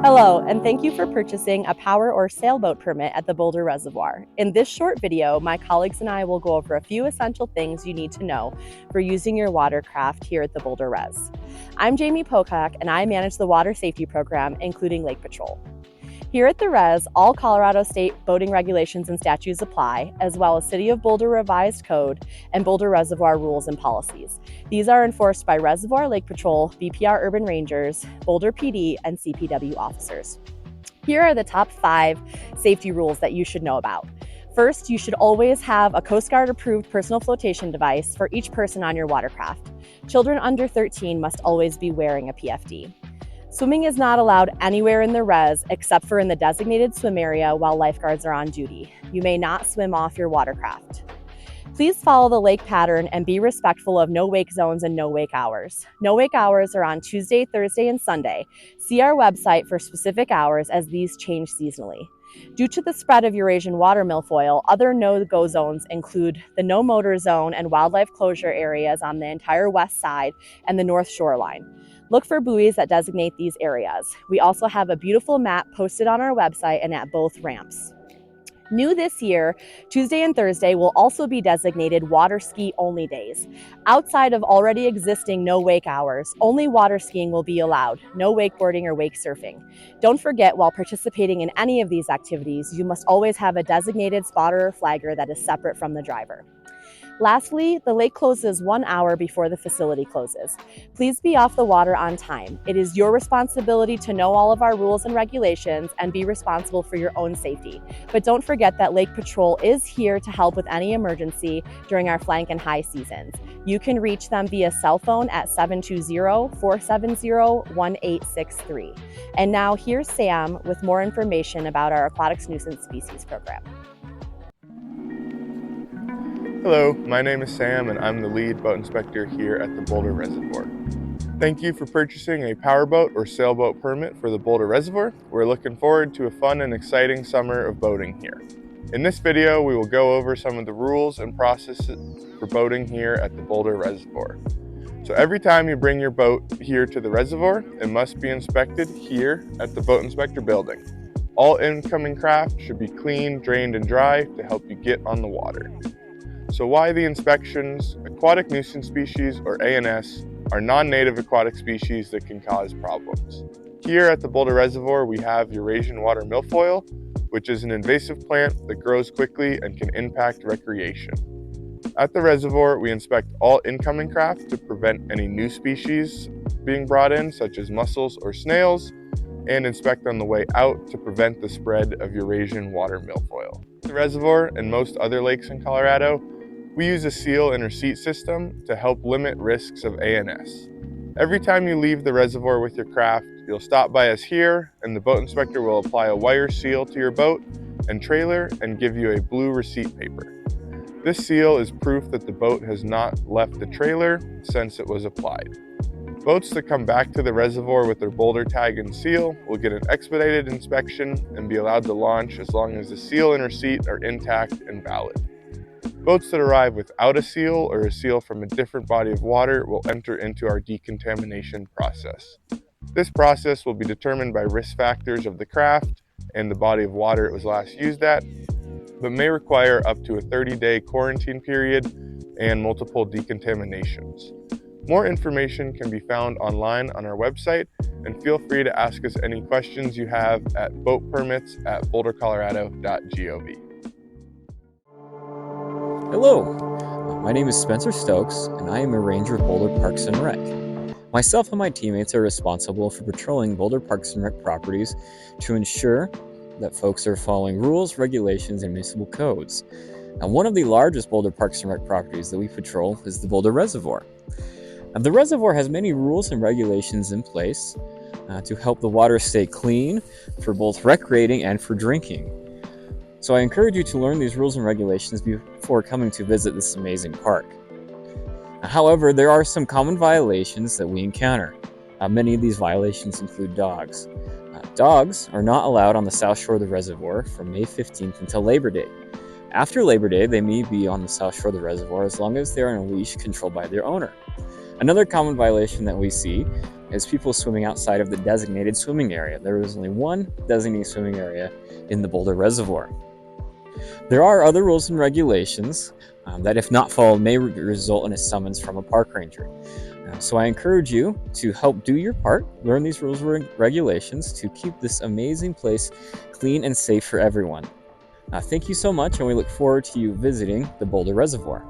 Hello, and thank you for purchasing a power or sailboat permit at the Boulder Reservoir. In this short video, my colleagues and I will go over a few essential things you need to know for using your watercraft here at the Boulder Res. I'm Jamie Pocock, and I manage the water safety program, including Lake Patrol. Here at the Res, all Colorado state boating regulations and statutes apply, as well as City of Boulder Revised Code and Boulder Reservoir rules and policies. These are enforced by Reservoir Lake Patrol, BPR Urban Rangers, Boulder PD, and CPW officers. Here are the top 5 safety rules that you should know about. First, you should always have a Coast Guard approved personal flotation device for each person on your watercraft. Children under 13 must always be wearing a PFD. Swimming is not allowed anywhere in the res except for in the designated swim area while lifeguards are on duty. You may not swim off your watercraft. Please follow the lake pattern and be respectful of no wake zones and no wake hours. No wake hours are on Tuesday, Thursday, and Sunday. See our website for specific hours as these change seasonally. Due to the spread of Eurasian water milfoil, other no-go zones include the no motor zone and wildlife closure areas on the entire west side and the north shoreline. Look for buoys that designate these areas. We also have a beautiful map posted on our website and at both ramps. New this year, Tuesday and Thursday will also be designated water ski only days. Outside of already existing no wake hours, only water skiing will be allowed, no wakeboarding or wake surfing. Don't forget, while participating in any of these activities, you must always have a designated spotter or flagger that is separate from the driver. Lastly, the lake closes 1 hour before the facility closes. Please be off the water on time. It is your responsibility to know all of our rules and regulations and be responsible for your own safety. But don't forget that Lake Patrol is here to help with any emergency during our flank and high seasons. You can reach them via cell phone at 720-470-1863. And now here's Sam with more information about our Aquatics Nuisance Species Program. Hello, my name is Sam and I'm the lead boat inspector here at the Boulder Reservoir. Thank you for purchasing a powerboat or sailboat permit for the Boulder Reservoir. We're looking forward to a fun and exciting summer of boating here. In this video, we will go over some of the rules and processes for boating here at the Boulder Reservoir. So every time you bring your boat here to the reservoir, it must be inspected here at the boat inspector building. All incoming craft should be clean, drained, and dry to help you get on the water. So why the inspections? Aquatic nuisance species, or ANS, are non-native aquatic species that can cause problems. Here at the Boulder Reservoir, we have Eurasian water milfoil, which is an invasive plant that grows quickly and can impact recreation. At the reservoir, we inspect all incoming craft to prevent any new species being brought in, such as mussels or snails, and inspect on the way out to prevent the spread of Eurasian water milfoil. At the reservoir and most other lakes in Colorado, we use a seal and receipt system to help limit risks of ANS. Every time you leave the reservoir with your craft, you'll stop by us here and the boat inspector will apply a wire seal to your boat and trailer and give you a blue receipt paper. This seal is proof that the boat has not left the trailer since it was applied. Boats that come back to the reservoir with their Boulder tag and seal will get an expedited inspection and be allowed to launch as long as the seal and receipt are intact and valid. Boats that arrive without a seal or a seal from a different body of water will enter into our decontamination process. This process will be determined by risk factors of the craft and the body of water it was last used at, but may require up to a 30-day quarantine period and multiple decontaminations. More information can be found online on our website, and feel free to ask us any questions you have at boatpermits@bouldercolorado.gov. Hello, my name is Spencer Stokes, and I am a ranger at Boulder Parks and Rec. Myself and my teammates are responsible for patrolling Boulder Parks and Rec properties to ensure that folks are following rules, regulations, and municipal codes. Now, one of the largest Boulder Parks and Rec properties that we patrol is the Boulder Reservoir. Now, the reservoir has many rules and regulations in place to help the water stay clean for both recreating and for drinking. So I encourage you to learn these rules and regulations before coming to visit this amazing park. However, there are some common violations that we encounter. Many of these violations include dogs. Dogs are not allowed on the south shore of the reservoir from May 15th until Labor Day. After Labor Day, they may be on the south shore of the reservoir as long as they're on a leash controlled by their owner. Another common violation that we see is people swimming outside of the designated swimming area. There is only one designated swimming area in the Boulder Reservoir. There are other rules and regulations that, if not followed, may result in a summons from a park ranger. So I encourage you to help do your part, learn these rules and regulations to keep this amazing place clean and safe for everyone. Thank you so much, and we look forward to you visiting the Boulder Reservoir.